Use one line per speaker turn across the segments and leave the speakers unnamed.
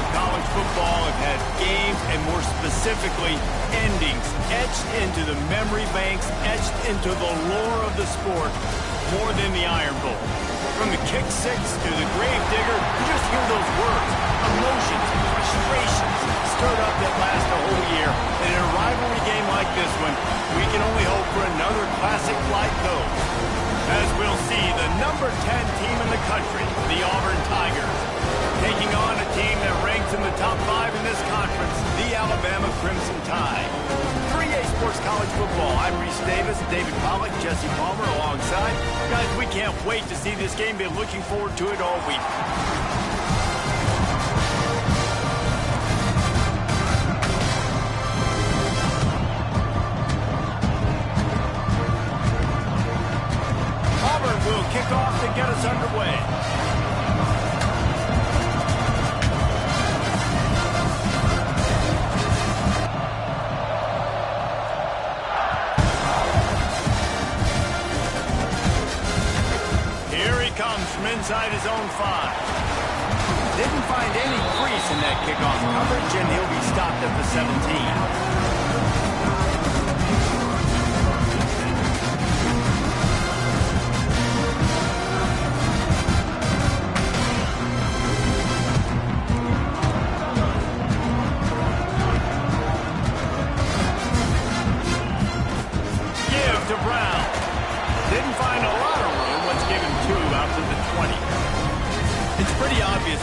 of college football have had games, and more specifically, endings etched into the memory banks, etched into the lore of the sport, more than the Iron Bowl. From the kick six to the grave digger, you just hear those words, emotions, frustrations, stirred up that last a whole year. And in a rivalry game like this one, we can only hope for another classic like those. As we'll see, the number 10 team in the country, the Auburn Tigers, taking on a team that ranks in the top 5 in this conference, the Alabama Crimson Tide. 3A Sports College Football. I'm Reese Davis, David Pollack, Jesse Palmer alongside. Guys, we can't wait to see this game. Been looking forward to it all week. Auburn will kick off to get us underway. From inside his own 5. Didn't find any crease in that kickoff coverage, and he'll be stopped at the 17.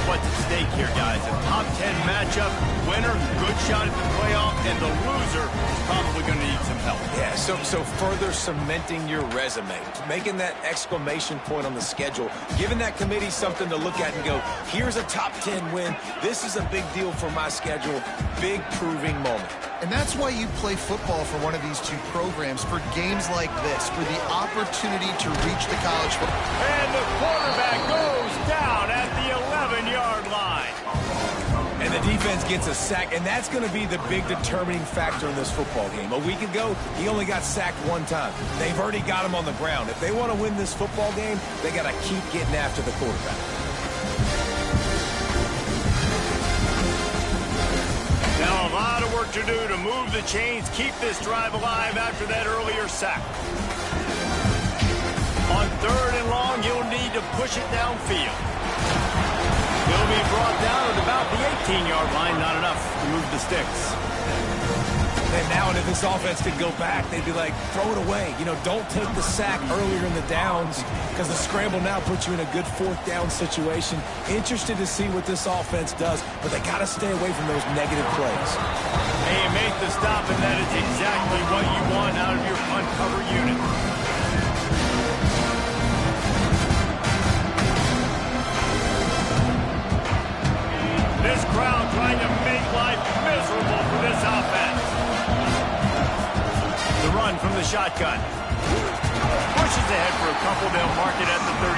What's at stake here, guys? A top 10 matchup, winner, good shot at the playoff, and the loser is probably going to need some help.
Yeah, so further cementing your resume, making that exclamation point on the schedule, giving that committee something to look at and go, here's a top 10 win. This is a big deal for my schedule. Big proving moment.
And that's why you play football for one of these two programs, for games like this, for the opportunity to reach the college football.
And the quarterback goes down at the 11-yard line.
And the defense gets a sack, and that's going to be the big determining factor in this football game. A week ago, he only got sacked one time. They've already got him on the ground. If they want to win this football game, they got to keep getting after the quarterback.
Now a lot of work to do to move the chains, keep this drive alive after that earlier sack. On 3rd and long, you'll need to push it downfield. He'll be brought down at about the 18-yard line. Not enough to move the sticks.
And now, if this offense could go back, they'd be like, throw it away. You know, don't take the sack earlier in the downs because the scramble now puts you in a good 4th down situation. Interested to see what this offense does, but they got to stay away from those negative plays.
Hey, you make the stop, and that is exactly what you want out of your punt cover unit. This crowd trying to make life miserable for this offense. The run from the shotgun. Pushes ahead for a couple. They'll mark it at the 33.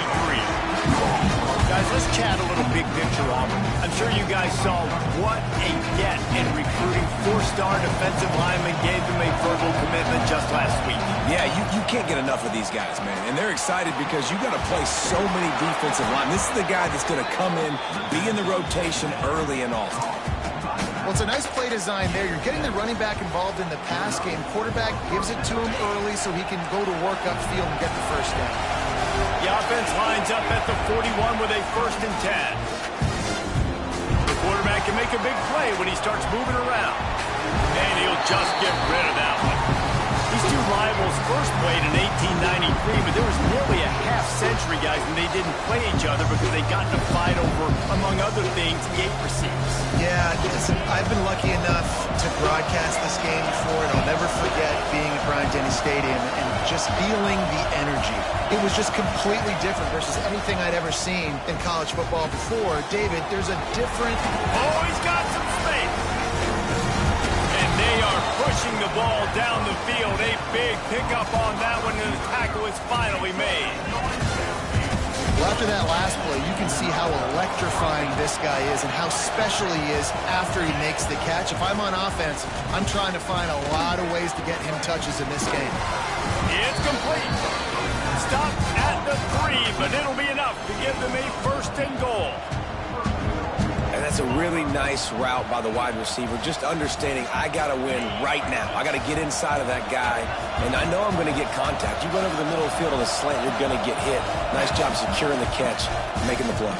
Guys, let's chat a little big picture Auburn. I'm sure you guys saw what a get in recruiting 4-star defensive linemen gave them a verbal commitment just last week.
Yeah, you can't get enough of these guys, man. And they're excited because you got to play so many defensive linemen. This is the guy that's going to come in, be in the rotation early and often.
Well, it's a nice play design there. You're getting the running back involved in the pass game. Quarterback gives it to him early so he can go to work upfield and get the first down.
The offense lines up at the 41 with a 1st and 10. The quarterback can make a big play when he starts moving around. And he'll just get rid of that one. These two rivals first played in 1893, but there was nearly a half-century, guys, when they didn't play each other because they got in a fight over, among other things, gate receivers.
Yeah, listen, I've been lucky enough to broadcast this game before, and I'll never forget being at Bryant-Denny Stadium and just feeling the energy. It was just completely different versus anything I'd ever seen in college football before. David, there's a different...
Oh, he's got some space. And they are pushing the ball down the field. A big pickup on that one, and the tackle is finally made.
Well, after that last play, you can see how electrifying this guy is and how special he is after he makes the catch. If I'm on offense, I'm trying to find a lot of ways to get him touches in this game.
It's complete. Stop at the 3, but it'll be enough to give them a 1st and goal.
And that's a really nice route by the wide receiver, just understanding I got to win right now. I got to get inside of that guy, and I know I'm going to get contact. You run over the middle of the field on a slant, you're going to get hit. Nice job securing the catch, making the play.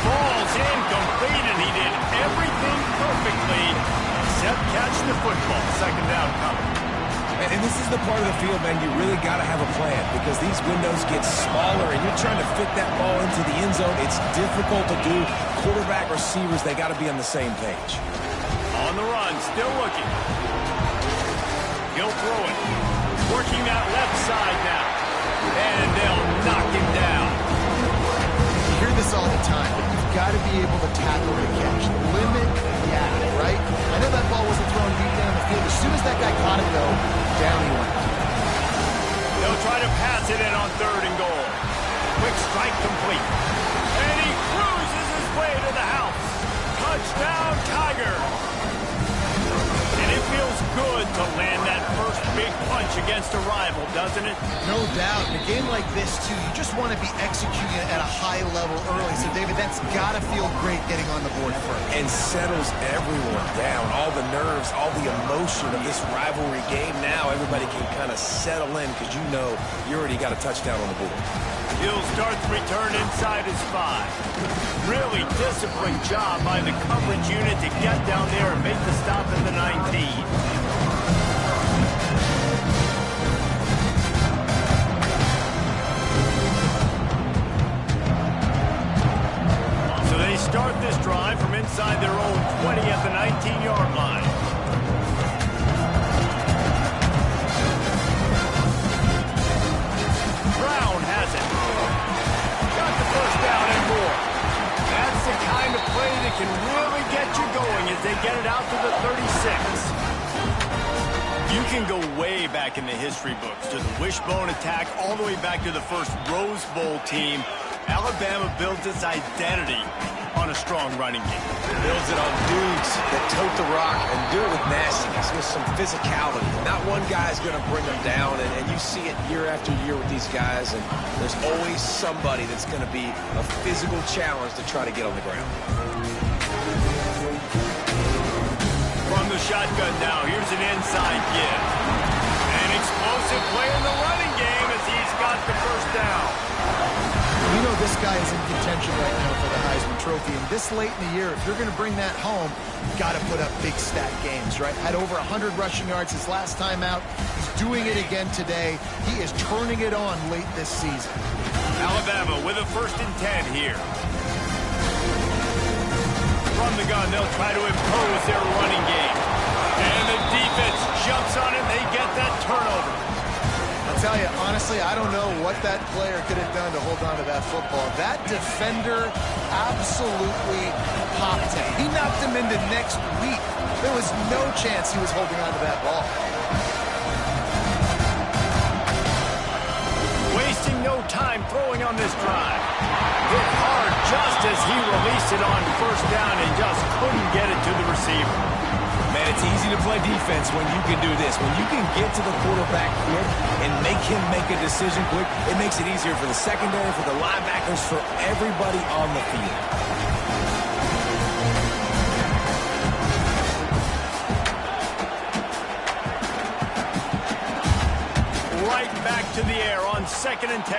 Ball's incomplete, and he did everything perfectly except catch the football. Second down coming.
And this is the part of the field, man, you really got to have a plan because these windows get smaller and you're trying to fit that ball into the end zone. It's difficult to do. Quarterback, receivers, they got to be on the same page.
On the run, still looking. He'll throw it. Working that left side now. And they'll knock him down.
You hear this all the time, but you've got to be able to tackle the catch. Limit yak, right? I know that ball wasn't thrown deep down the field. As soon as that guy caught it, though, down he went.
They'll try to pass it in on 3rd and goal. Quick strike complete. And he cruises his way to the house. Touchdown, Tigers. And it feels good to land that first big punch against a rival, doesn't it?
No doubt. In a game like this, too, you just want to be executing it at a high level early. So, David, that's got to feel great getting on the board first.
And settles everyone down. All the nerves, all the emotion of this rivalry game. Now everybody can kind of settle in because you know you already got a touchdown on the board.
He'll start the return inside his 5. Really disciplined job by the coverage unit to get down there and make the stop at the 19. So they start this drive from inside their own 20 at the 19-yard line. Brown has it. Got the first down and more. That's the kind of play that can really get you going as they get it out to the 36. You can go way back in the history books to the wishbone attack all the way back to the first Rose Bowl team. Alabama builds its identity on a strong running game.
Builds it on dudes that tote the rock and do it with nastiness, with some physicality. Not one guy's going to bring them down, and you see it year after year with these guys, and there's always somebody that's going to be a physical challenge to try to get on the ground.
From the shotgun now, here's an inside give. An explosive play in the running game as he's got the first down.
You know this guy is in contention right now for the Heisman Trophy, and this late in the year, if you're going to bring that home, you've got to put up big stat games, right? Had over 100 rushing yards his last time out. He's doing it again today. He is turning it on late this season.
Alabama with a 1st and 10 here. From the gun, they'll try to impose their running game. And the defense jumps on it. They get that turnover.
I'll tell you, honestly, I don't know what that player could have done to hold on to that football. That defender absolutely popped him. He knocked him into next week. There was no chance he was holding on to that ball.
Wasting no time throwing on this drive. Hit hard just as he released it on 1st down and just couldn't get it to the receiver.
Man, it's easy to play defense when you can do this. When you can get to the quarterback quick and make him make a decision quick, it makes it easier for the secondary, for the linebackers, for everybody on the field.
Right back to the air on 2nd and 10.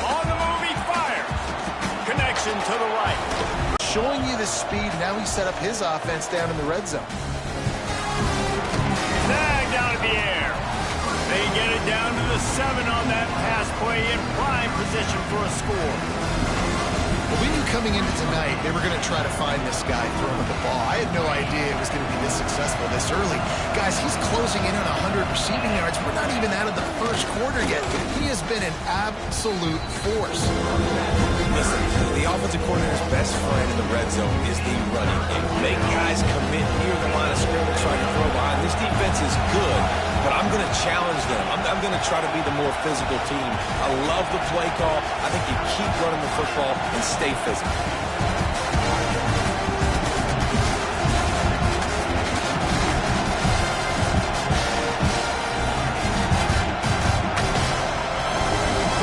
On the move, he fires. Connection to the right.
Showing you the speed, now he set up his offense down in the red zone.
Snagged out of the air. They get it down to the 7 on that pass play in prime position for a score.
Well, we knew coming into tonight they were going to try to find this guy throwing the ball. I had no idea it was going to be this successful this early. Guys, he's closing in on 100 receiving yards. We're not even out of the first quarter yet. He has been an absolute force.
Listen, the offensive coordinator's best friend in the red zone is the running game. Make guys commit near the line of scrimmage trying to throw behind. This defense is good, but I'm going to challenge them. I'm going to try to be the more physical team. I love the play call. I think you keep running the football and stay physical.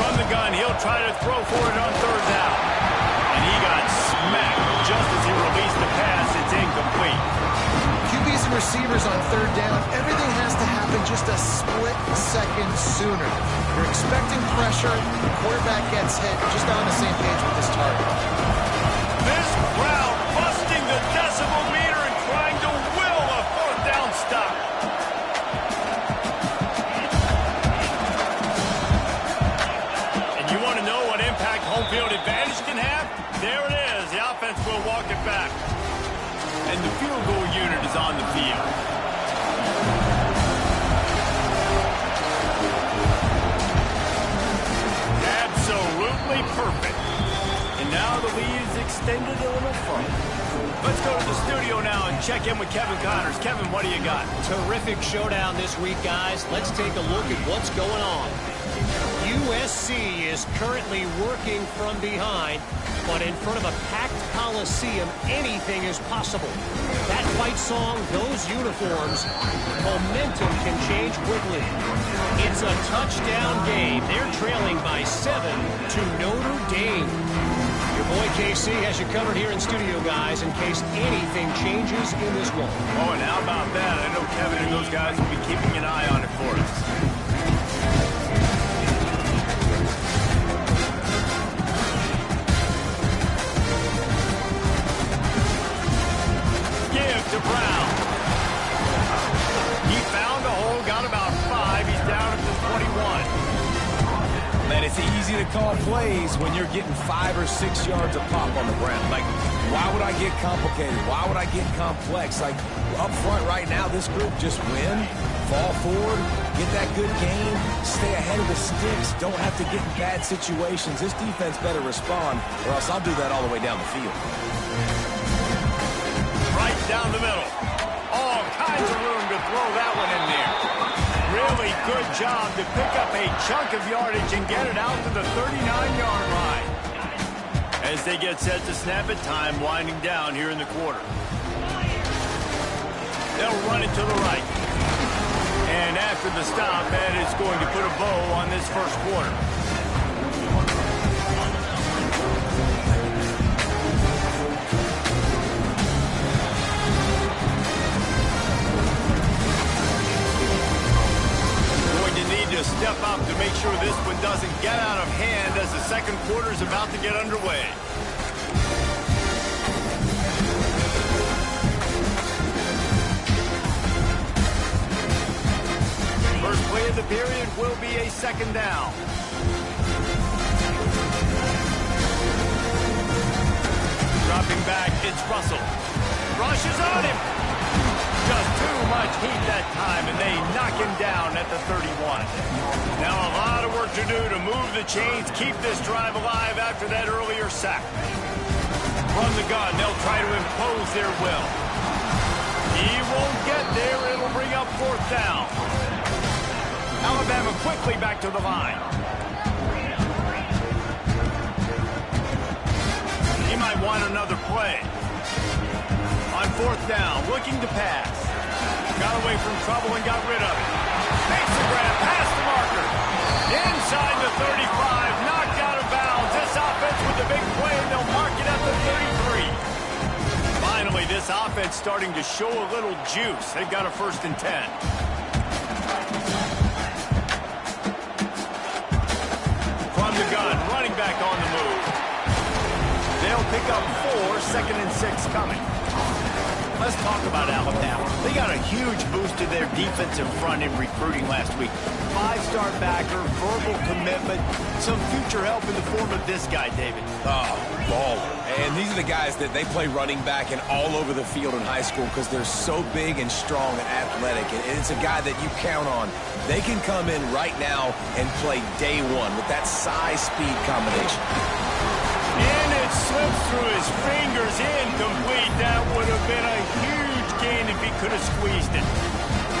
From the gun, he'll try to throw for it on 3rd down. And he got met. Just as he released the pass, it's incomplete.
QBs and receivers on third down, everything has to happen just a split second sooner. You're expecting pressure, the quarterback gets hit, just not on the same page with this target.
This crowd busting the decibel meter and trying to will a fourth down stop. And you want to know what impact home field advantage can have? There it is. The offense will walk it back. And the field goal unit is on the field. Absolutely perfect. And now the lead is extended a little further. Let's go to the studio now and check in with Kevin Connors. Kevin, what do you got?
Terrific showdown this week, guys. Let's take a look at what's going on. USC is currently working from behind, but in front of a packed Coliseum, anything is possible. That fight song, those uniforms, momentum can change quickly. It's a touchdown game. They're trailing by 7 to Notre Dame. Your boy KC has you covered here in studio, guys, in case anything changes in this one.
Oh, and how about that? I know Kevin and those guys will be keeping an eye on it for us. To Brown. He found a hole, got about 5. He's down at the 21.
Man, it's easy to call plays when you're getting 5 or 6 yards of pop on the ground. Like, why would I get complicated? Why would I get complex? Like, up front right now, this group just win, fall forward, get that good game, stay ahead of the sticks, don't have to get in bad situations. This defense better respond, or else I'll do that all the way down the field.
Right down the middle. All kinds of room to throw that one in there. Really good job to pick up a chunk of yardage and get it out to the 39-yard line. As they get set to snap it, time winding down here in the quarter. They'll run it to the right. And after the stop, that is going to put a bow on this first quarter. To step up to make sure this one doesn't get out of hand as the second quarter is about to get underway. First play of the period will be a second down. Dropping back, it's Russell. Rush is on him. Just too much heat that time, and they knock him down at the 31. Now a lot of work to do to move the chains, keep this drive alive after that earlier sack. From the gun, they'll try to impose their will. He won't get there. It'll bring up fourth down. Alabama quickly back to the line. He might want another play. On fourth down, looking to pass. Got away from trouble and got rid of it. Makes the grab, past the marker. Inside the 35, knocked out of bounds. This offense with the big play, and they'll mark it at the 33. Finally, this offense starting to show a little juice. They've got a 1st and 10. From the gun, running back on the move. They'll pick up 4, 2nd and 6 coming. Let's talk about Alabama. They got a huge boost to their defensive front in recruiting last week. 5-star backer, verbal commitment, some future help in the form of this guy, David.
Oh, baller. And these are the guys that they play running back and all over the field in high school because they're so big and strong and athletic. And it's a guy that you count on. They can come in right now and play day one with that size-speed combination.
And it slips through his fingers, incomplete. That would have been a huge gain if he could have squeezed it.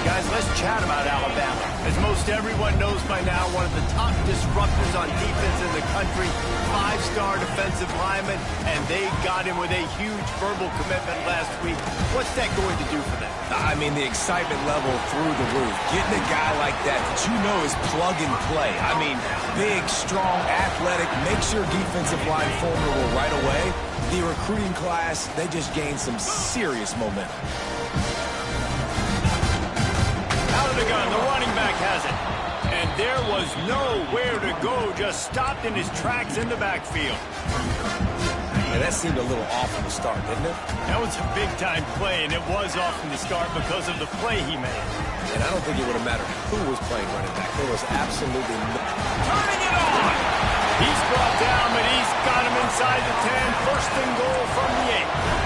Guys, let's chat about Alabama. As most everyone knows by now, one of the top disruptors on defense in the country, 5-star defensive lineman, and they got him with a huge verbal commitment last week. What's that going to do for them?
I mean, the excitement level through the roof. Getting a guy like that you know is plug and play. I mean, big, strong, athletic, makes your defensive line formidable right away. The recruiting class, they just gained some serious momentum.
Out of the gun, the running back has it. And there was nowhere to go, just stopped in his tracks in the backfield.
Yeah, that seemed a little off from the start, didn't it?
That was a big-time play, and it was off from the start because of the play he made.
And I don't think it would have mattered who was playing running back. There was absolutely no...
Turning it on! He's brought down, but he's got him inside the 10. First and goal from the 8.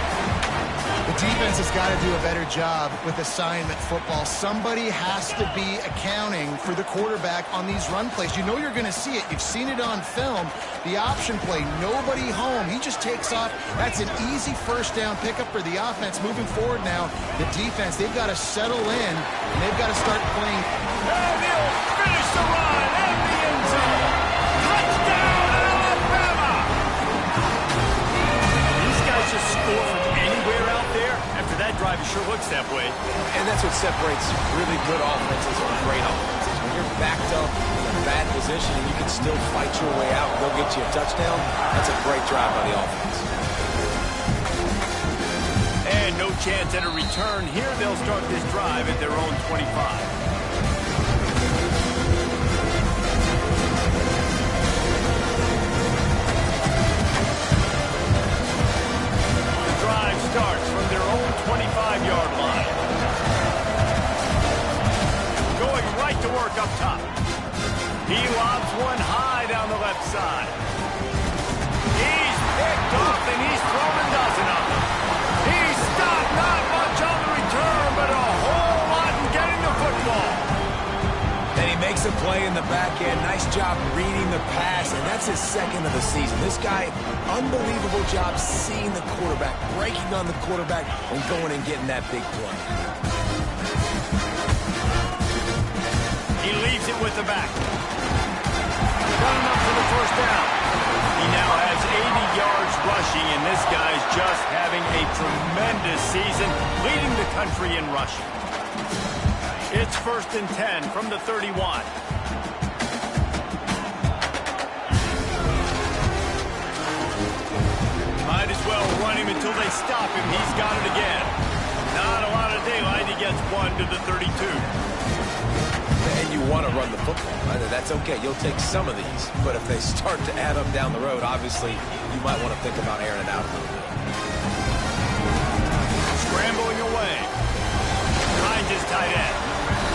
The defense has got to do a better job with assignment football. Somebody has to be accounting for the quarterback on these run plays. You know you're going to see it. You've seen it on film. The option play, nobody home. He just takes off. That's an easy first down pickup for the offense. Moving forward now, the defense, they've got to settle in, and they've got to start playing.
And he'll finish the run in the end zone. Touchdown, Alabama! These guys just score from anywhere out there. After that drive, it sure looks that way.
And that's what separates really good offenses from great offenses. When you're backed up in a bad position and you can still fight your way out and go get you a touchdown, that's a great drive by the offense.
And no chance at a return. Here they'll start this drive at their own 25. Starts from their own 25-yard line. Going right to work up top. He lobs one high down the left side. He's picked off and he's thrown a dozen of them. He's stopped, not much on the return, but a whole lot in getting the football.
And he makes a play in the back end. Nice job reading the pass, and that's his second of the season. This guy, unbelievable job seeing the quarterback, breaking on the quarterback, and going and getting that big play.
He leaves it with the back. Got enough for the first down. He now has 80 yards rushing, and this guy's just having a tremendous season, leading the country in rushing. It's 1st and 10 from the 31. Might as well run him until they stop him. He's got it again. Not a lot of daylight. He gets one to the 32.
And you want to run the football. Right? That's okay. You'll take some of these. But if they start to add up down the road, obviously, you might want to think about airing it out a little bit.
Scrambling away. Behind his tight end.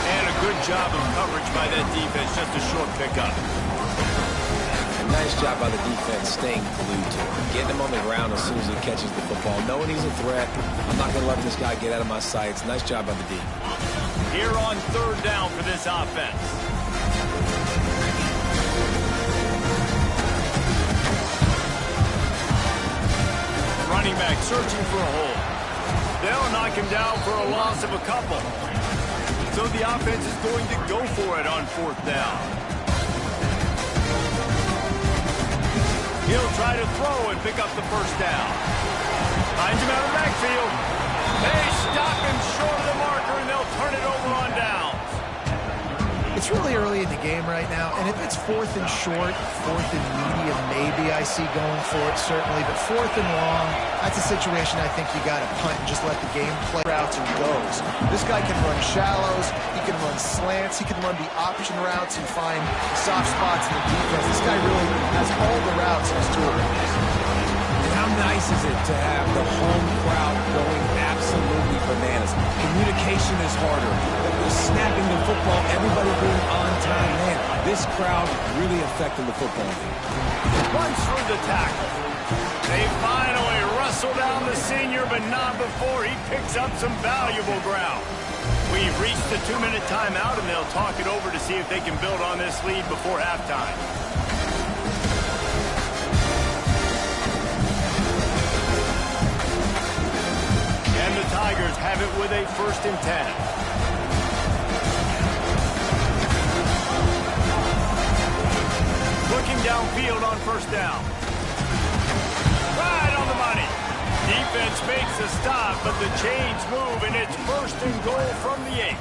And a good job of coverage by that defense. Just a short pickup.
A nice job by the defense staying glued to him. Getting him on the ground as soon as he catches the football. Knowing he's a threat. I'm not going to let this guy get out of my sights. Nice job by the D.
Here on 3rd down for this offense. Running back searching for a hole. They'll knock him down for a loss of a couple. So the offense is going to go for it on 4th down. He'll try to throw and pick up the first down. Finds him out of the backfield. They stop him short of the marker, and they'll turn it over on downs.
It's really early in the game right now, and if it's 4th and short, 4th and medium, maybe I see going for it, certainly. But 4th and long, that's a situation I think you got to punt and just let the game play routes and goes. This guy can run shallows, he can run slants, he can run the option routes and find soft spots in the defense. This guy really has all the routes in his toolbox.
How nice is it to have the home crowd going absolutely bananas? Communication is harder. They're snapping the football, everybody being on time. Man, this crowd really affecting the football game.
Runs through the tackle. They finally wrestle down the senior, but not before he picks up some valuable ground. We've reached the 2-minute timeout, and they'll talk it over to see if they can build on this lead before halftime. And the Tigers have it with a 1st and 10. downfield on first down. Right on the money. Defense makes a stop, but the chains move, and it's first and goal from the 8.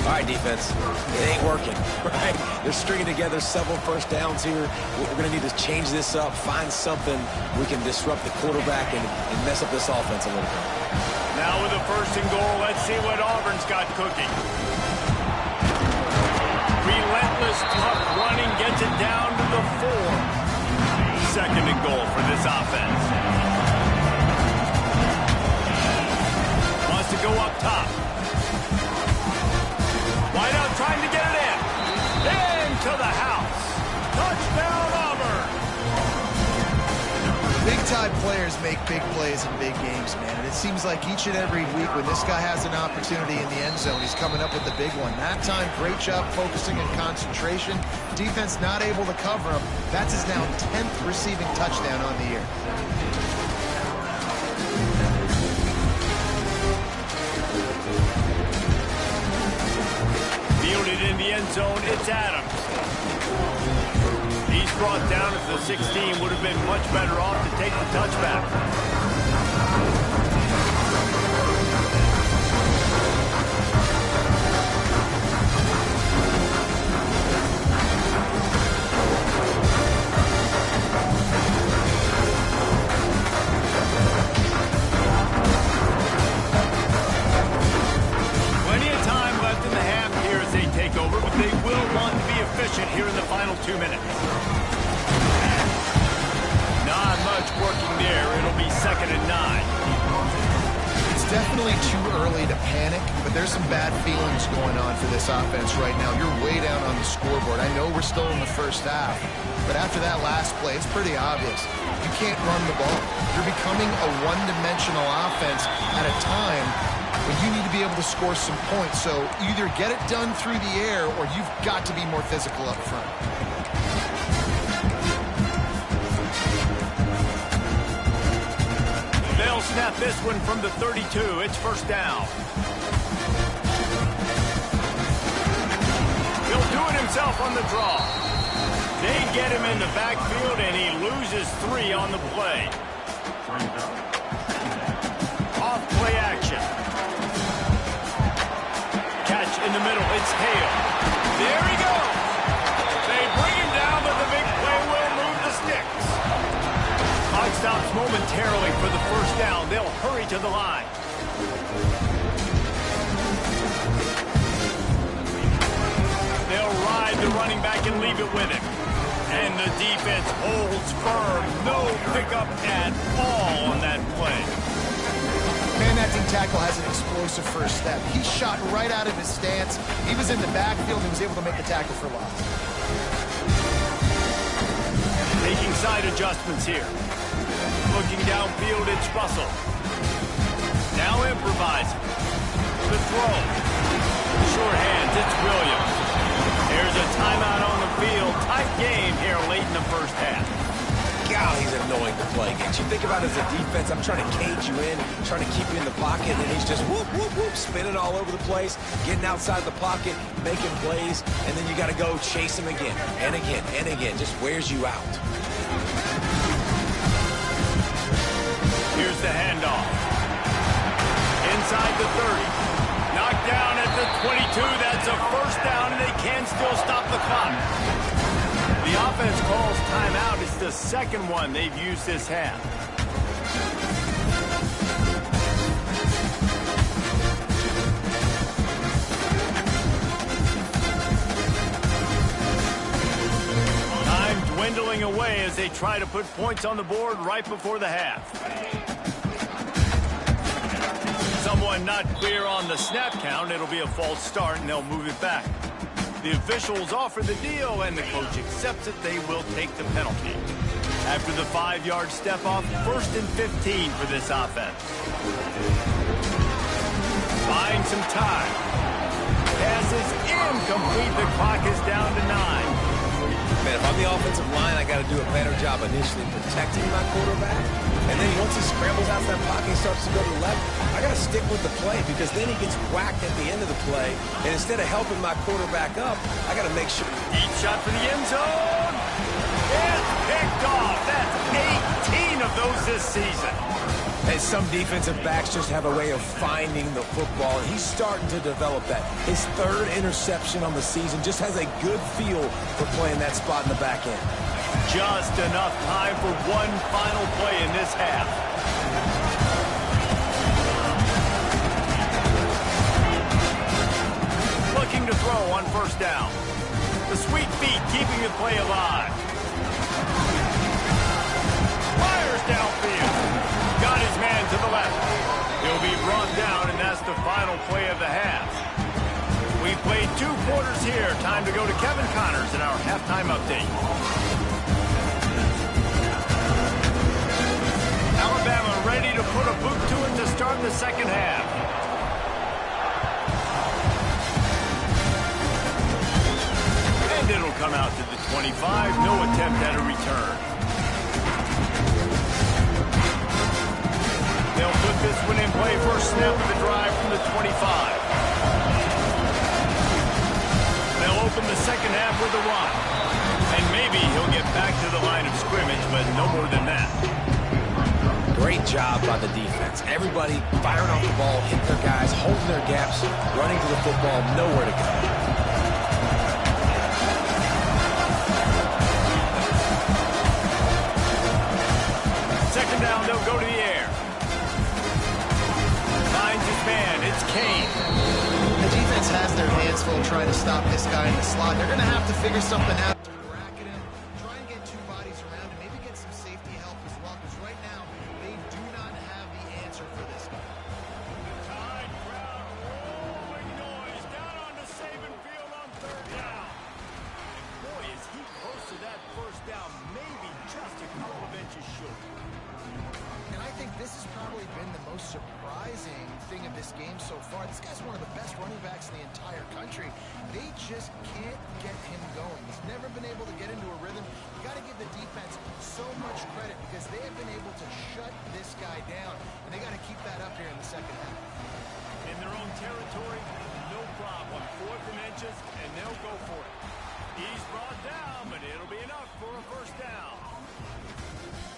All right, defense, it ain't working, right? They're stringing together several first downs here. We're going to need to change this up, find something we can disrupt the quarterback and mess up this offense a little bit.
Now with a first and goal, let's see what Auburn's got cooking. Relentless, tough running gets it down to the 4. Second and goal for this offense. Wants to go up top. Wide out trying to get it in. Into the house. Touchdown, Auburn.
Big-time players make big plays in big games, man. And it seems like each and every week when this guy has an opportunity in the end zone, he's coming up with the big one. That time, great job focusing and concentration. Defense not able to cover him. That's his now 10th receiving touchdown on the year.
Fielded in the end zone, it's Adams. He's brought down at the 16, would have been much better off to take the touchback. Plenty of time left in the half here as they take over, but they will want to be efficient here in the final 2 minutes. Not much working there. It'll be 2nd and 9.
It's definitely too early to panic, but there's some bad feelings going on for this offense right now. You're way down on the scoreboard. I know we're still in the first half, but after that last play, it's pretty obvious. You can't run the ball. You're becoming a one-dimensional offense at a time when you need to be able to score some points. So either get it done through the air or you've got to be more physical up front.
They'll snap this one from the 32. It's first down. He'll do it himself on the draw. They get him in the backfield, and he loses 3 on the play. Off play action. Catch in the middle. It's Hale. There he goes. They bring him down, but the big play will move the sticks. Clock stops momentarily for the first down. They'll hurry to the line. They'll ride the running back and leave it with him. And the defense holds firm. No pickup at all on that play.
Man-acting tackle has an explosive first step. He shot right out of his stance. He was in the backfield and was able to make the tackle for loss.
Making side adjustments here. Looking downfield, it's Russell. Now improvising. The throw. Short hands, it's Williams. There's a timeout on the field. Tight game here late in the first half.
God, he's annoying to play against. You think about it as a defense, I'm trying to cage you in, trying to keep you in the pocket, and he's just whoop, whoop, whoop, spinning all over the place, getting outside the pocket, making plays, and then you got to go chase him again and again and again. Just wears you out.
Here's the handoff. Inside the 30. Knocked down at the 22. That's a first down, and they can still stop the clock. The offense calls timeout. It's the second one they've used this half. Time dwindling away as they try to put points on the board right before the half. Someone not clear on the snap count. It'll be a false start, and they'll move it back. The officials offer the deal, and the coach accepts it. They will take the penalty. After the 5-yard step-off, 1st and 15 for this offense. Buying some time. Pass is incomplete. The clock is down to 9.
Man, if I'm the offensive line, I got to do a better job initially protecting my quarterback. And then once he scrambles out that pocket, he starts to go to the left, I got to stick with the play because then he gets whacked at the end of the play. And instead of helping my quarterback up, I got to make sure.
Deep shot for the end zone. picked off. That's 18 of those this season.
And some defensive backs just have a way of finding the football. He's starting to develop that. His third interception on the season just has a good feel for playing that spot in the back end.
Just enough time for one final play in this half. Looking to throw on first down. The sweet feet keeping the play alive. Fires downfield. Got his man to the left. He'll be brought down, and that's the final play of the half. We played 2 quarters here. Time to go to Kevin Connors in our halftime update. Alabama ready to put a boot to it to start the second half. And it'll come out to the 25. No attempt at a return. They'll put this one in play. First snap of the drive from the 25. They'll open the second half with a run. And maybe he'll get back to the line of scrimmage, but no more than that.
Great job by the defense. Everybody firing off the ball, hitting their guys, holding their gaps, running to the football, nowhere to go.
Second down, they'll go to the air. Finds his man. It's Kane.
The defense has their hands full trying to stop this guy in the slot. They're going to have to figure something out. Bracket him, try and get 2 bodies around him, maybe get some safety help as well, because right now they do not have the answer for this guy.
Tide crowd rolling noise down on the Saban field on third down. And boy, is he close to that first down, maybe just a couple of inches short.
And I think this has probably been the most surprising thing of this game so far. This guy's one of the best running backs in the entire country. They just can't get him going. He's never been able to get into a rhythm. You got to give the defense so much credit because they have been able to shut this guy down, and they got to keep that up here in the second half.
In their own territory, no problem. 4th and inches, and they'll go for it. He's brought down, but it'll be enough for a first down.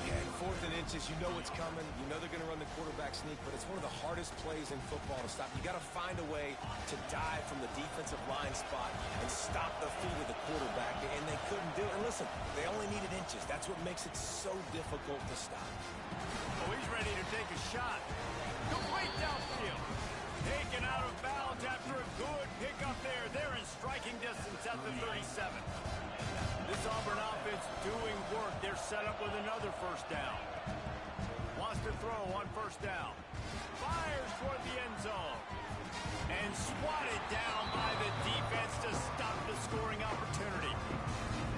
Yeah, 4th and inches, you know what's coming. You know they're going to run the quarterback sneak, but it's one of the hardest plays in football to stop. You got to find a way to dive from the defensive line spot and stop the feet of the quarterback, and they couldn't do it. And listen, they only needed inches. That's what makes it so difficult to stop.
Oh, he's ready to take a shot. Complete downfield. Taken out of bounds after a good pickup there. They're in striking distance at the 37. This Auburn offense doing work. They're set up with another first down. Wants to throw on first down. Fires toward the end zone. And swatted down by the defense to stop the scoring opportunity.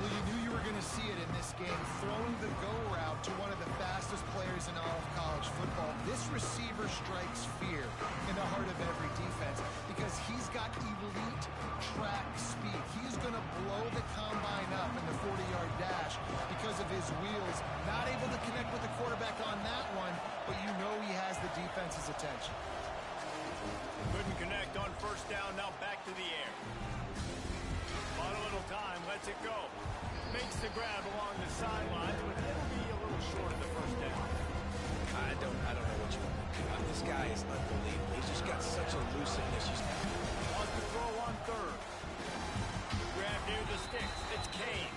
Well, you knew you were going to see it in this game, throwing the go route to one of the fastest players in all of college football. This receiver strikes fear in the heart of every defense because he's got elite track speed. He's going to blow the combine up in the 40-yard dash because of his wheels. Not able to connect with the quarterback on that one, but you know he has the defense's attention.
Couldn't connect on first down. Now back to the air. On a little time, lets it go. Makes the grab along the sidelines, but it'll be a little short of the first down.
I don't know what you want to do. This guy is unbelievable. He's just got such elusiveness.
Wants to throw on third. Grab near the sticks. It's Kane.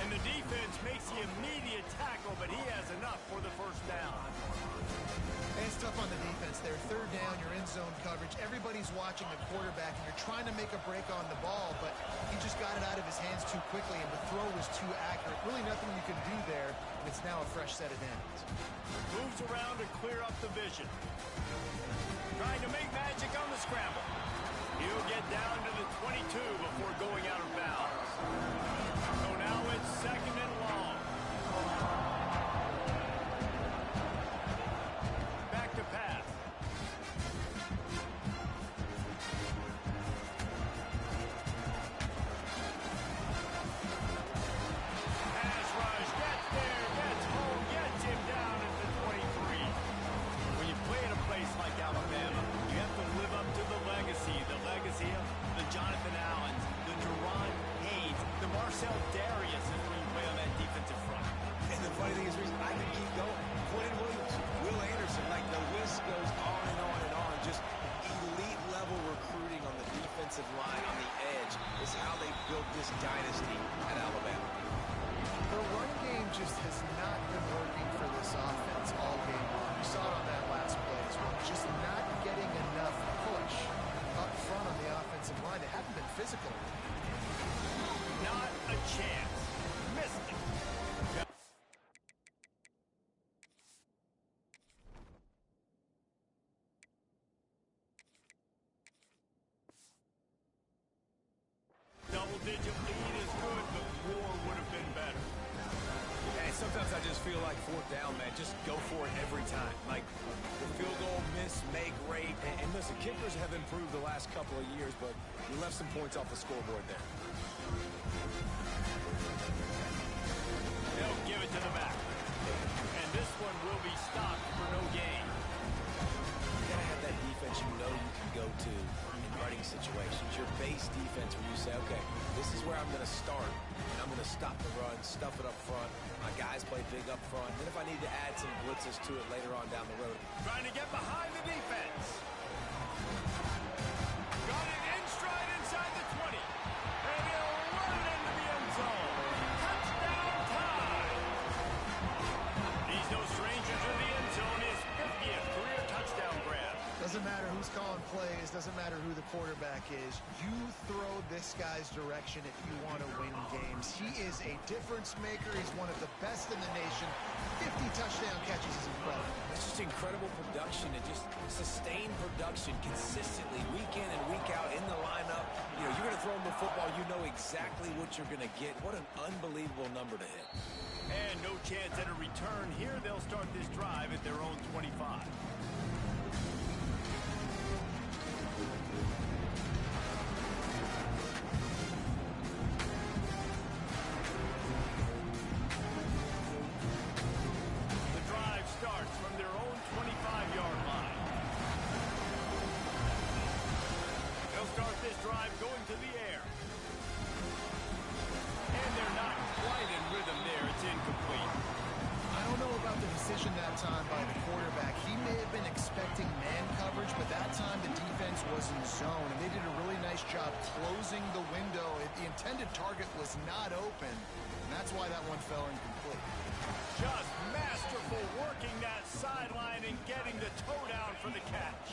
And the defense makes the immediate tackle, but he has enough for the first down.
And it's tough on the defense there. Third down, you're in zone coverage. Everybody's watching the quarterback, and you're trying to make a break on the ball, but he just got it out of his hands too quickly, and the throw was too accurate. Really nothing you can do there, and it's now a fresh set of downs.
Moves around to clear up the vision. Trying to make magic on the scramble. He'll get down to the 22 before going out of bounds. So now it's second and long. Back to pass. Pass rush, gets there, gets home, gets him down at the 23. When you play at a place like Alabama, you have to live up to the legacy of the Jonathan Allens, the Deron Haynes, the Marcel Darius when you play on that
on fourth down, man, just go for it every time. Like, the field goal miss, make, rate. And listen, kickers have improved the last couple of years, but you left some points off the scoreboard there.
They'll give it to the back. And this one will be stopped for no gain.
You gotta have that defense you know you can go to in running situations. Your base defense where you say, okay, this is where I'm gonna start, and I'm gonna stop the run, stuff it up front. My guys play big up front. Then if I need to add some blitzes to it later on down the road.
Trying to get behind the defense. Got it in stride inside the 20. And he'll run it into the end zone. Touchdown time. He's no stranger to the end zone. His 50th career touchdown grab.
Doesn't matter who's calling plays, doesn't matter who the quarterback is. You throw this guy's direction if you want to win games. He is a difference maker. He's one of the best in the nation. 50 touchdown catches is incredible.
It's just incredible production and just sustained production consistently week in and week out in the lineup. You know, you're going to throw him the football, you know exactly what you're going to get. What an unbelievable number to hit.
And no chance at a return here. They'll start this drive at their own 25. Starts from their own 25-yard line. They'll start this drive going to the air. And they're not quite in rhythm there. It's incomplete.
I don't know about the decision that time by the quarterback. He may have been expecting man coverage, but that time the defense was in zone, and they did a really nice job closing the window. The intended target was not open, and that's why that one fell incomplete.
Just masterful working that sideline and getting the toe down for the catch.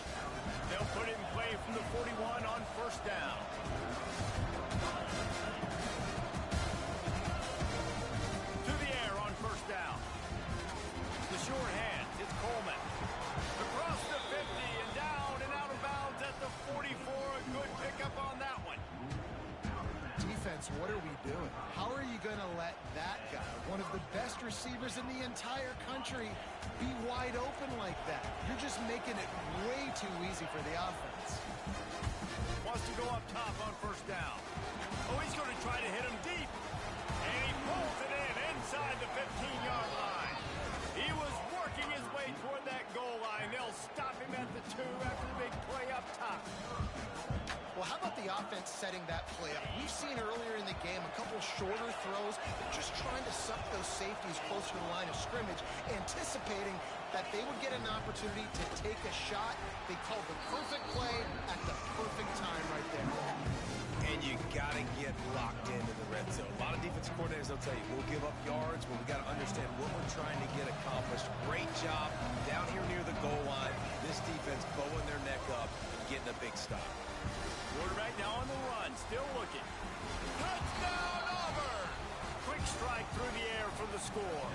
They'll put it in play from the 41 on first down. To the air on first down. The short hand, it's Coleman. Across the 50 and down and out of bounds at the 44. A good pickup on that one.
Defense, what are we doing? How are you going to let that guy, one of the best receivers in the entire country, be wide open like that? You're just making it way too easy for the offense.
Wants to go up top on first down. Oh, he's going to try to hit him deep. And he pulls it in inside the 15-yard line. He was working his way toward that goal line. They'll stop him at the 2 after the big play up top.
Well, how about the offense setting that play up? We've seen earlier in the game a couple shorter throws, just trying to suck those safeties closer to the line of scrimmage, anticipating that they would get an opportunity to take a shot. They called the perfect play at the perfect time right there.
And you got to get locked into the red zone. A lot of defensive coordinators, they'll tell you, we'll give up yards, but we got to understand what we're trying to get accomplished. Great job down here near the goal line. This defense bowing their neck up and getting a big stop.
Quarterback now on the run, still looking. Touchdown, Auburn! Quick strike through the air for the score.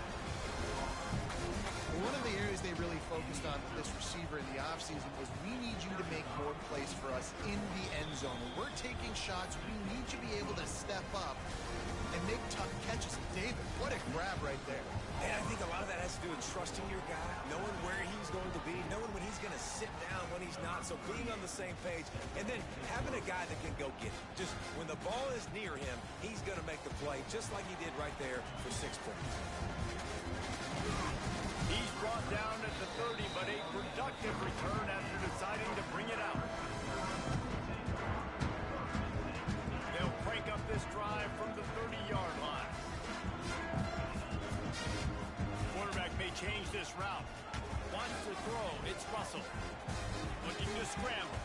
One of the areas they really focused on with this receiver in the offseason was we need you to make more plays for us in the end zone. When we're taking shots, we need you to be able to step up and make tough catches. David, what a grab right there.
And I think a lot of that has to do with trusting your guy, knowing where he's going to be, knowing when he's going to sit down, when he's not. So being on the same page, and then having a guy that can go get it. Just when the ball is near him, he's going to make the play, just like he did right there for 6 points.
He's brought down at the 30, but a productive return after deciding to bring it out. They'll crank up this drive from the 30-yard line. Quarterback may change this route. Wants to throw. It's Russell. Looking to scramble.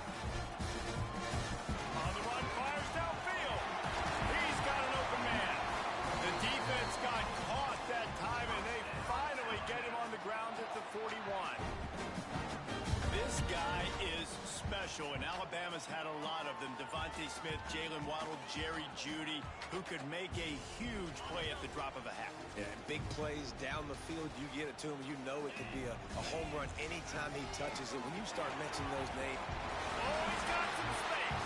On the run, fires downfield. He's got an open man. The defense got caught that time, and they finally get him on the ground at the 41. This guy is special, and Alabama's had a lot of them. Devontae Smith, Jalen Waddle, Jerry Jeudy, who could make a huge play at the drop of a hat.
Yeah, big plays down the field, you get it to him, you know it could be a home run anytime he touches it. When you start mentioning those names.
Oh, he's got some space.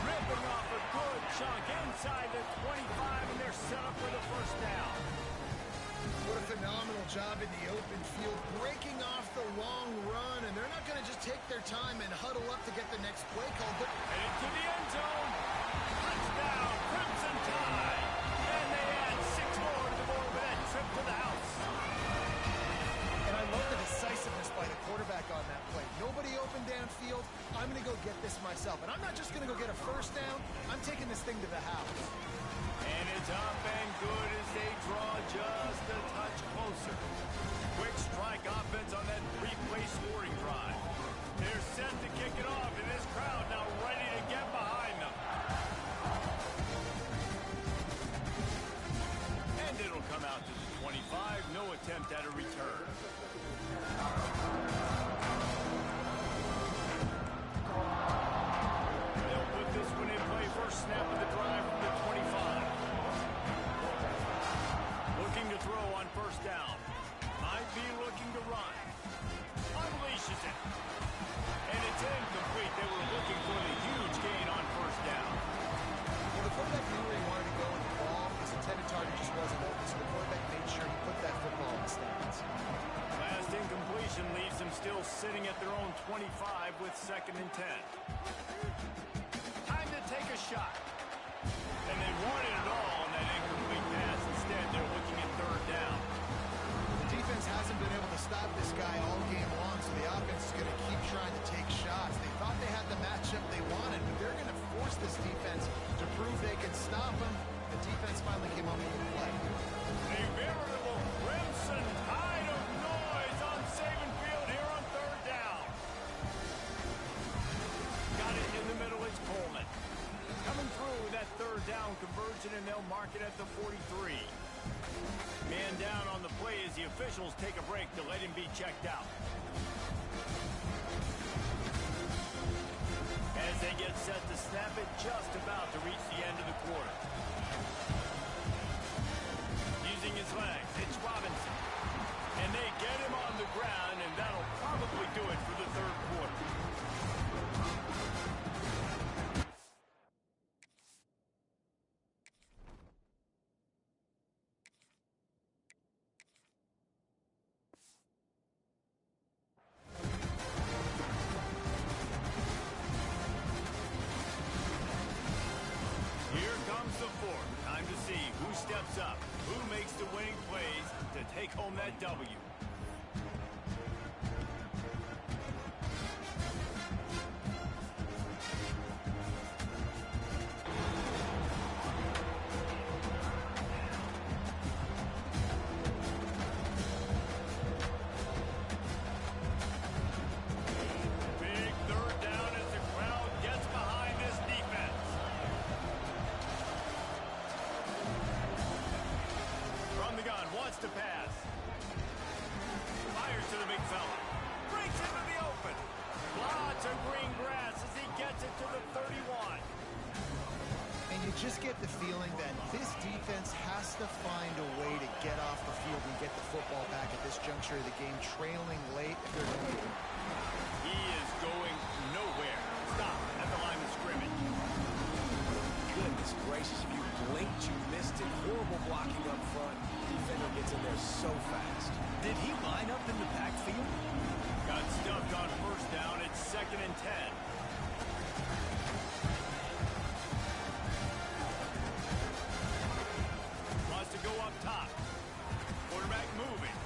Ripping off a good chunk inside the 25, and they're set up for the first down.
What a phenomenal job in the open field, breaking off the long run, and they're not going to just take their time and huddle up to get the next play call, but
headed to the end zone. Touchdown, Crimson Tide. And they add 6 more to the board with that trip to the house.
And I love the decisiveness by the quarterback on that play. Nobody open downfield. I'm going to go get this myself. And I'm not just going to go get a first down. I'm taking this thing to the house.
And it's up and good as they draw just a touch closer. Quick strike offense on that 3-play scoring drive. They're set to kick it off, and this crowd now ready to get behind them. And it'll come out to the 25. No attempt at a return. They'll put this one in play. First snap of the drive from the 25. Looking to throw on first down. Might be looking to run. Unleashes it. And it's incomplete. They were looking for the huge gain on first down.
Well, the quarterback knew where he wanted to go in the ball. His intended target just wasn't open, so the quarterback made sure he put that football in the stands.
Last incompletion leaves them still sitting at their own 25 with 2nd and 10. Time to take a shot. And they wanted it all on that incomplete pass. Instead, they're looking at 3rd down.
The defense hasn't been able to stop this guy all game long, so the offense is going to keep trying to take shots. They thought they had the matchup they wanted, but they're going to force this defense to prove they can stop him. The defense finally came up with a play.
A veritable Crimson Tide of noise on Saban Field here on 3rd down. Got it in the middle. It's Coleman. Coming through with that 3rd down conversion, and they'll mark it at the 43. Man down on the play as the officials take a break to let him be checked out. As they get set to snap it, just about to reach the end of the quarter. Using his legs, it's Robinson. And they get him on the ground, and that'll probably do it for the 3rd quarter. The 4th. Time to see who steps up, who makes the winning plays to take home that W. Big 3rd down as the crowd gets behind this defense. From the gun, wants to pass. Fires to the big fella. Breaks into the open. Lots of green grass as he gets it to the 31.
And you just get the feeling that this defense has to find a way to get off the field and get the football back at this juncture of the game, trailing late if they're going to.
He is going nowhere. Stop at the line of scrimmage.
Goodness gracious, if you blinked, you missed it. Horrible blocking up front. Defender gets in there so fast.
Did he line up in the backfield?
Got stuffed on first down. It's 2nd and 10. Wants to go up top. Quarterback moving.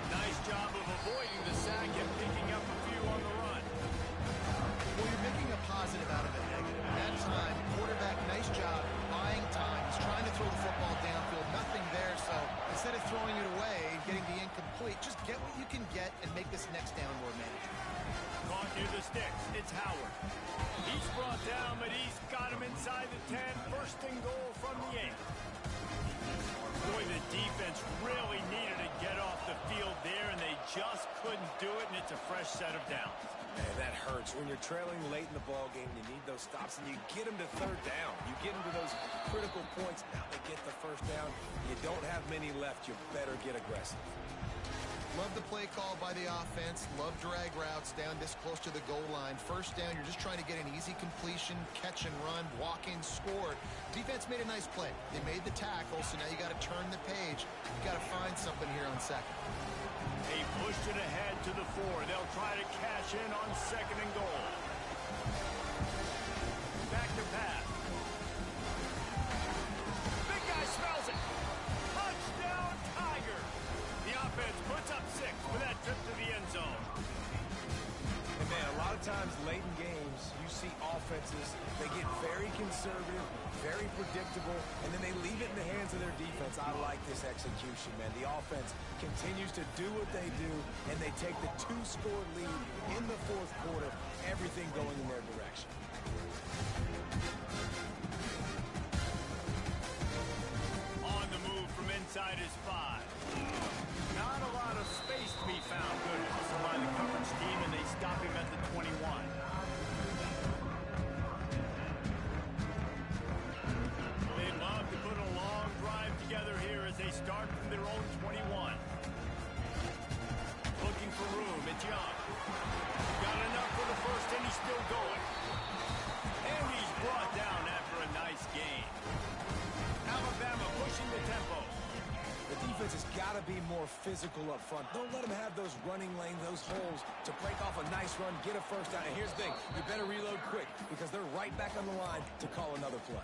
Nice job of avoiding the sack and picking up a few on the run.
Well, you're making a positive out of a negative. That time, quarterback, nice job, buying time. He's trying to throw the football downfield. Nothing there, so instead of throwing it away, getting the incomplete, just get what you can get and make this next down more manageable.
Caught near the sticks. It's Howard. He's brought down, but he's got him inside the 10. 1st and goal from the 8. Boy, the defense really needed to get off the field there, and they just couldn't do it, and it's a fresh set of downs.
Man, that hurts. When you're trailing late in the ball game, you need those stops, and you get them to 3rd down. You get them to those critical points. Now they get the 1st down. You don't have many left. You better get aggressive.
Love the play call by the offense. Love drag routes down this close to the goal line. First down, you're just trying to get an easy completion, catch and run, walk in, score. Defense made a nice play. They made the tackle, so now you got to turn the page. You got to find something here on second.
They pushed it ahead to the 4. They'll try to cash in on second and goal. Back to pass. Big guy smells it. Touchdown, Tiger. The offense puts up 6 with that trip to the end zone.
And man, a lot of times late in games, you see offenses, they get very conservative, very predictable, and then they leave it in the hands of their defense. I like this execution, man. The offense continues to do what they do, and they take the 2-score lead in the fourth quarter, everything going in their direction.
On the move from inside his 5. Not a lot of space to be found. Good hustle by the coverage team, and they stop him at the 21. They'd love to put a long drive together here as they start from their own 21. Looking for room. It's Young. Got enough for the first, and he's still going. And he's brought down after a nice gain. Alabama pushing the tempo.
The defense has got to be more physical up front. Don't let them have those running lanes, those holes to break off a nice run, get a first down. And here's the thing, you better reload quick because they're right back on the line to call another play.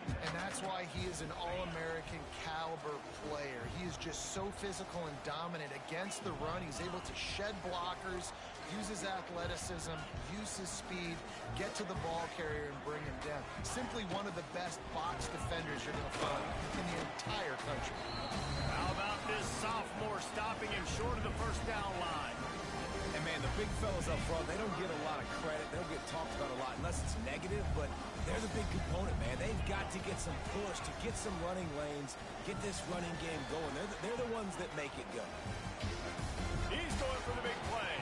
And that's why he is an All-American caliber player. He is just so physical and dominant against the run. He's able to shed blockers, use his athleticism, use his speed, get to the ball carrier and bring him down. Simply one of the best box defenders you're going to find in the entire country.
How about this sophomore stopping him short of the first down line?
And man, the big fellas up front, they don't get a lot of credit. They don't get talked about a lot unless it's negative, but they're the big component, man. They've got to get some push, to get some running lanes, get this running game going. They're the ones that make it go.
He's going for the big play.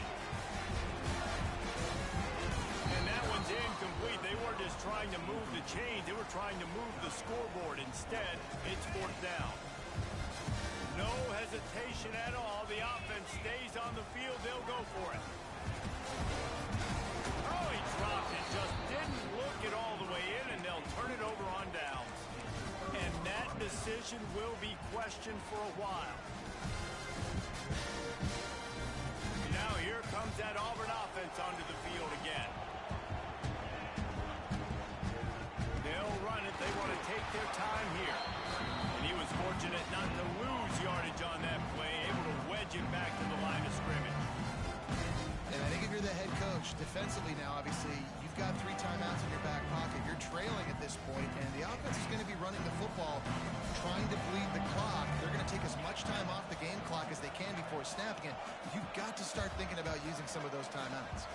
And that one's incomplete. They weren't just trying to move the chains. They were trying to move the scoreboard. Instead, it's fourth down. No hesitation at all. The offense stays on the field. They'll go for it. Oh, he dropped it. Just didn't look it all the way in, and they'll turn it over on downs. And that decision will be questioned for a while. Now here comes that Auburn offense onto the field again. They'll run it. They want to take their time here. And he was fortunate not to lose yardage on that play, able to wedge it back to the line of scrimmage.
And I think if you're the head coach, defensively now, obviously, you've got 3 timeouts in your back pocket. You're trailing at this point, and the offense is going to be running the football, trying to bleed the clock. They're going to take as much time off the game clock as they can before snapping it. You've got to start thinking about using some of those timeouts.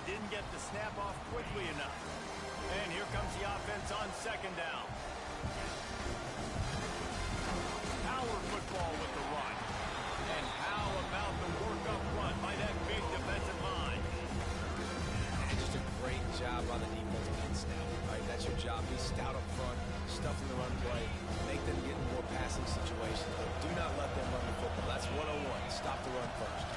Didn't get the snap off quickly enough. And here comes the offense on second down. Power football with the run. And how about the work-up run by that big defensive line?
And just a great job on the defense against snap. All right, that's your job. Be stout up front, stuff in the run play, make them get in more passing situations, but do not let them run the football. That's 101. Stop the run first.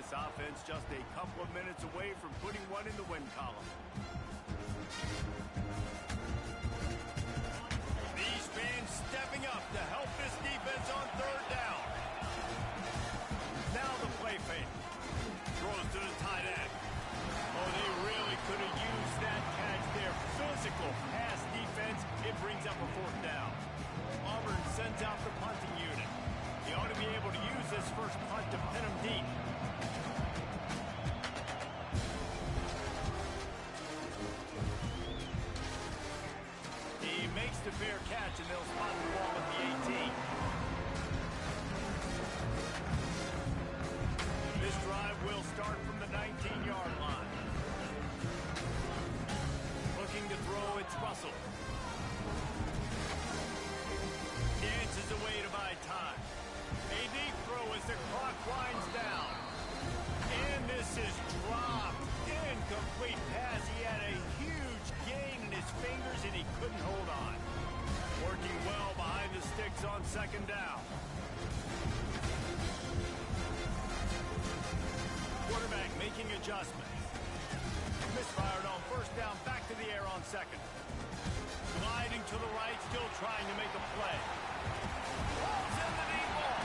Offense just a couple of minutes away from putting one in the win column. These fans stepping up to help this defense on third down. Now the play fake. Throws to the tight end. Oh, they really could have used that catch there. Physical pass defense. It brings up a fourth down. Auburn adjustments. Misfired on first down, back to the air on second. Gliding to the right, still trying to make a play. Pulls in the deep ball.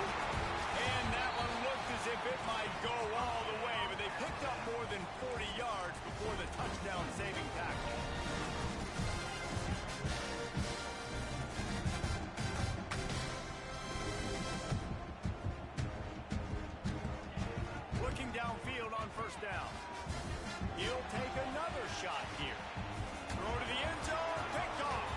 And that one looked as if it might go all the way, but they picked up more than 40 yards before the touchdown-saving tackle. Looking downfield on first down. He'll take another shot here. Throw to the end zone, picked off.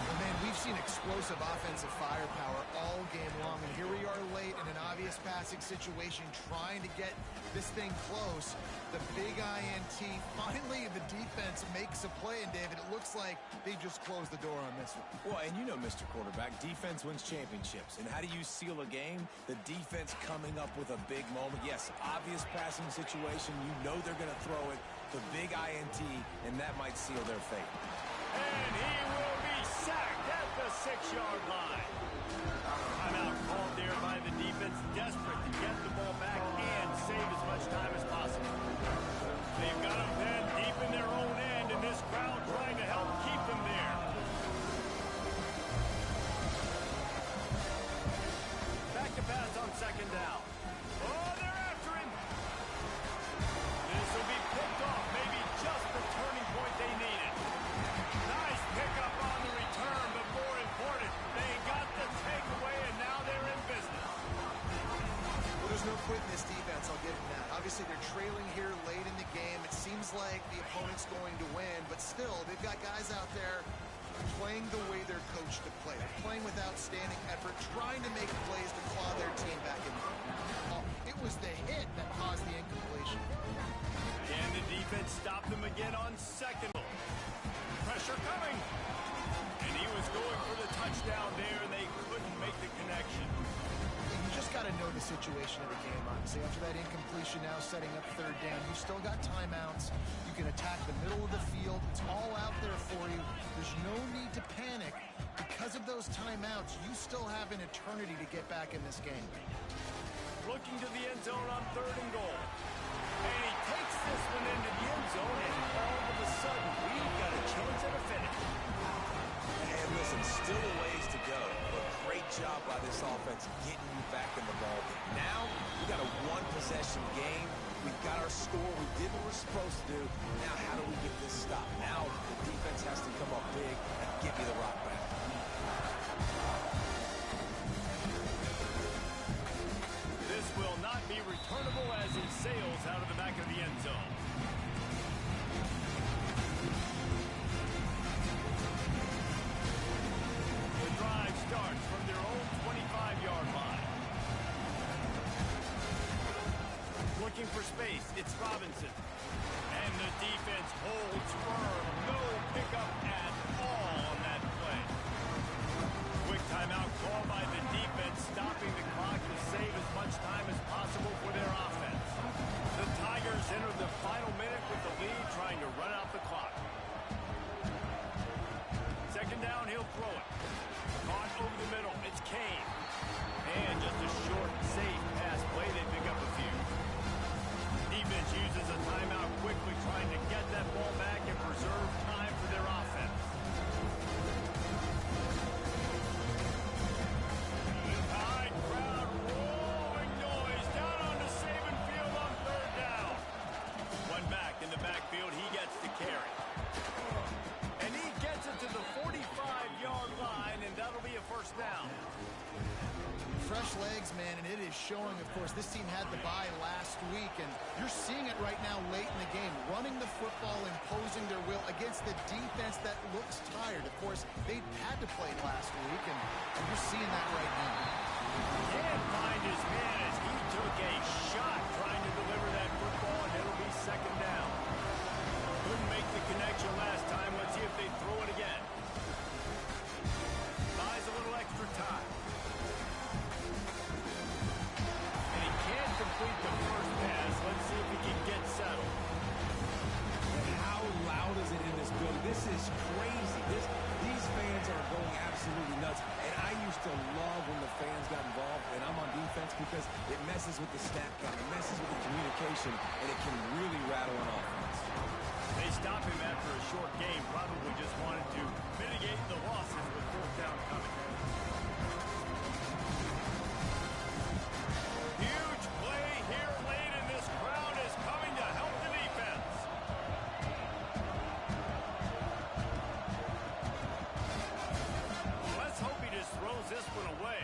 Well, man, we've seen explosive offensive firepower all game long, and here we are late in an obvious passing situation trying to get this thing close. The big INT, finally the defense makes a play, and David, it looks like they just closed the door on this one.
Well, and you know, Mr. Quarterback, defense wins championships. And how do you seal a game? The defense coming up with a big moment. Yes, obvious passing situation. You know they're going to throw it. The big INT, and that might seal their fate.
And he will be sacked at the 6-yard line. Timeout called there by the defense, desperate to get the ball back and save as much time as possible. They've got them then deep in their own end, and this crowd trying to help keep them there. Back to pass on second down. Oh, they're after him. This will be picked off, maybe just the turning point they needed. Nice pickup on the return, but more important, they got the takeaway, and now they're in business.
Well, there's no quit in this defense, I'll give them that. Obviously, they're trailing here late in the game. It seems like the opponent's going to win, but still, they've got guys out there playing the way they're coached to play. They're playing with outstanding effort, trying to make plays to claw their team back in. It was the hit that caused the incompletion.
And the defense stopped them again on second. Pressure coming. And he was going for the touchdown there, and they couldn't make the connection.
You just got to know the situation of the game, honestly. After that incompletion now setting up third down, you've still got timeouts. You can attack the middle of the field. It's all out there for you. There's no need to panic. Because of those timeouts, you still have an eternity to get back in this game.
Looking to the end zone on third and goal. And he takes this one into the end zone, and all of a sudden, we've got a chance at a finish.
And listen, still a ways to go, but great job by this offense getting you back in the ball game. Now, we got a one-possession game. We've got our score. We did what we're supposed to do. Now, how do we get this stopped? Now, the defense has to come up big and give me the rock back.
This will not be returnable as it sails out of the back of the end zone. The drive starts from their own 25-yard line. Looking for space, it's Robinson. And the defense holds firm. No pickup at all on that play. Quick timeout called by the defense, stopping the clock to save as much time as possible for their offense. The Tigers enter the final minute with the lead, trying to run out the clock. Second down, he'll throw it. Caught over the middle, it's Kane. And just a short, safe pass play, they pick up a few. Defense uses a timeout quickly, trying to get that ball back and preserve time for their offense. Crowd rolling noise down onto Saban Field on third down. One back in the backfield, he gets the carry. And he gets it to the 45-yard line, and that'll be a first down.
Fresh legs, man, and it is showing, of course, this team had the bye last week, and you're seeing it right now late in the game, running the football, imposing their will against the defense that looks tired. Of course, they had to play last week, and you're seeing that right now.
Can't find his man as he took a shot trying to deliver that football, and it'll be second down. Couldn't make the connection last time. Let's see if they throw it again. Buys a little extra time. And he can't complete the first pass. Let's see if he can get settled.
And how loud is it in this building? This is crazy. These fans are going absolutely nuts. And I used to love when the fans got involved, and I'm on defense because it messes with the snap count. It messes with the communication. communication, and it can really rattle an offense.
They stopped him after a short game, probably just wanted to mitigate the losses with fourth down coming. Huge play here late, and this crowd is coming to help the defense. Let's hope he just throws this one away.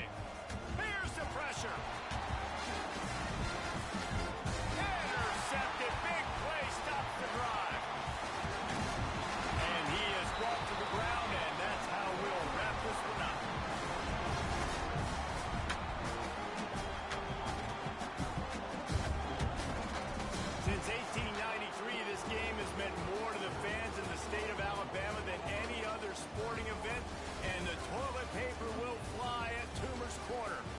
Here's the pressure. Intercepted. Big play stops the drive. And he is brought to the ground, and that's how we'll wrap this one up. Since 1893, this game has meant more to the fans in the state of Alabama than any other sporting event, and the toilet paper will fly at Toomer's Corner.